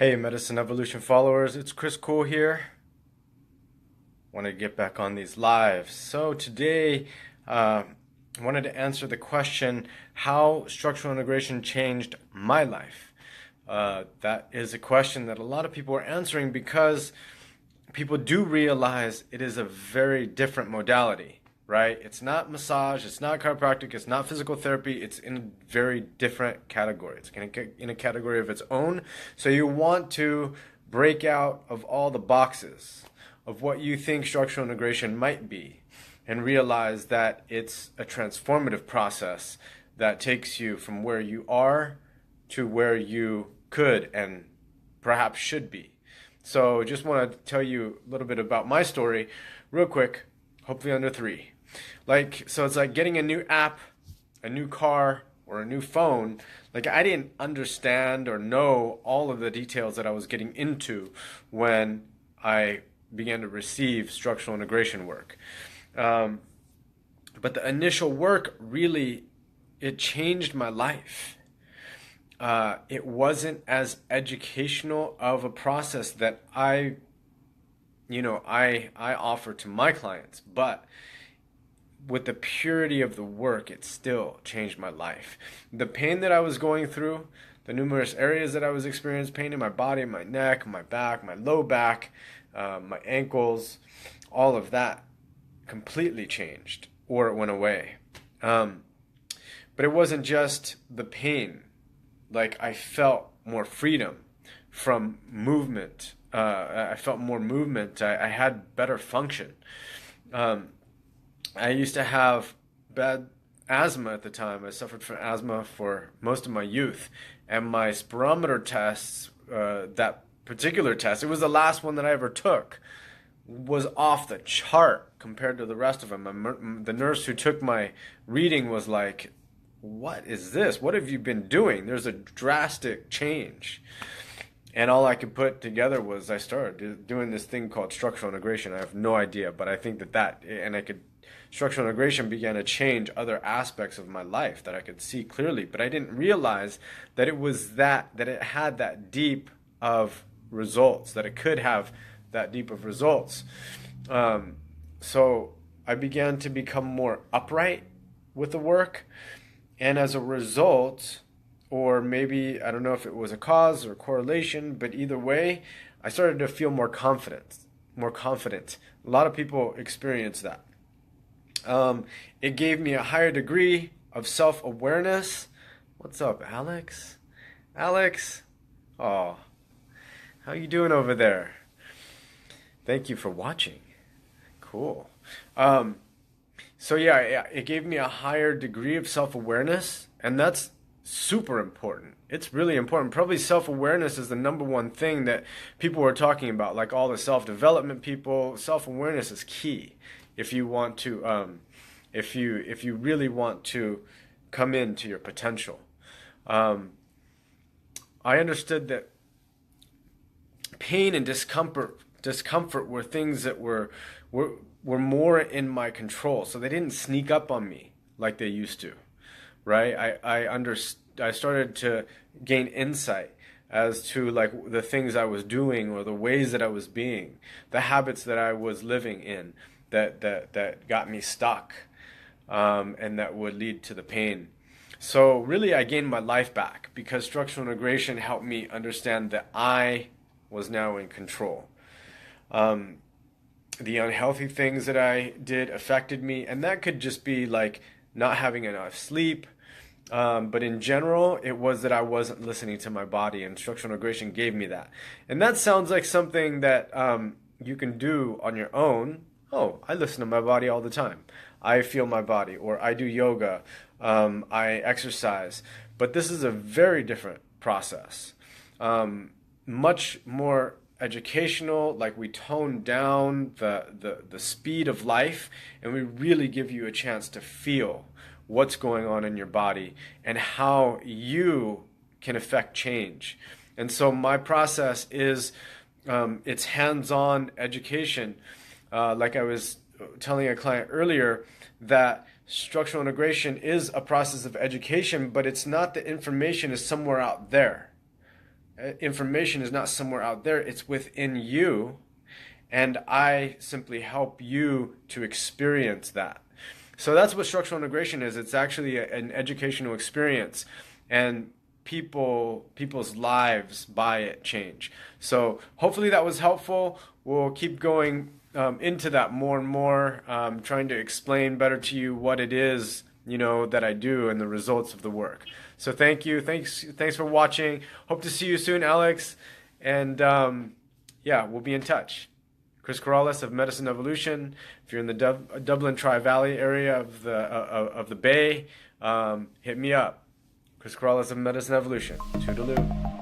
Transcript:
Hey, MedicinEvolution followers, it's Chris Cool here. Want to get back on these lives. So today, I wanted to answer the question, how structural integration changed my life. That is a question that a lot of people are answering because people do realize it is a very different modality, right? It's not massage, it's not chiropractic, it's not physical therapy, it's in a very different category. It's in a category of its own. So you want to break out of all the boxes of what you think structural integration might be and realize that it's a transformative process that takes you from where you are to where you could and perhaps should be. So just want to tell you a little bit about my story real quick, hopefully under 3. So it's like getting a new app, a new car, or a new phone. Like I didn't understand or know all of the details that I was getting into when I began to receive structural integration work. But the initial work really, it changed my life. It wasn't as educational of a process that I offer to my clients, but with the purity of the work, it still changed my life. The pain that I was going through, the numerous areas that I was experiencing pain in my body, my neck, my back, my low back, my ankles, all of that completely changed, or it went away. But it wasn't just the pain. Like I felt more freedom from movement. I felt more movement. I had better function. I used to have bad asthma at the time. I suffered from asthma for most of my youth. And my spirometer tests, that particular test, it was the last one that I ever took, was off the chart compared to the rest of them. The nurse who took my reading was like, "What is this? What have you been doing? There's a drastic change." And all I could put together was I started doing this thing called structural integration. I have no idea, but I think structural integration began to change other aspects of my life that I could see clearly. But I didn't realize that it had that deep of results, that it could have that deep of results. So I began to become more upright with the work. And as a result, or maybe, I don't know if it was a cause or correlation, but either way, I started to feel more confident. A lot of people experience that. It gave me a higher degree of self-awareness. What's up, Alex? Alex? Oh, how you doing over there? Thank you for watching. Cool. So yeah, it gave me a higher degree of self-awareness, and that's super important. It's really important. Probably self-awareness is the number one thing that people are talking about, like all the self-development people. Self-awareness is key if you want to, if you really want to come into your potential. I understood that pain and discomfort were things that were more in my control, so they didn't sneak up on me like they used to, right? I started to gain insight as to like the things I was doing or the ways that I was being, the habits that I was living in that got me stuck, and that would lead to the pain. So really I gained my life back because structural integration helped me understand that I was now in control. The unhealthy things that I did affected me, and that could just be like not having enough sleep. But in general, it was that I wasn't listening to my body, and structural integration gave me that. And that sounds like something that you can do on your own. Oh, I listen to my body all the time. I feel my body, or I do yoga, I exercise. But this is a very different process. Much more educational, like we tone down the speed of life, and we really give you a chance to feel what's going on in your body and how you can affect change. And so my process is it's hands-on education. Like I was telling a client earlier, that structural integration is a process of education, but it's not that information is somewhere out there information is not somewhere out there, it's within you, and I simply help you to experience that. So that's what structural integration is. It's actually an educational experience, and people's lives by it change. So hopefully that was helpful. We'll keep going into that more and more, trying to explain better to you what it is, that I do and the results of the work. So thank you. Thanks for watching. Hope to see you soon, Alex. And yeah, we'll be in touch. Chris Corrales of MedicinEvolution. If you're in the Dublin Tri-Valley area of the Bay, hit me up. Chris Corrales of MedicinEvolution. Toodaloo.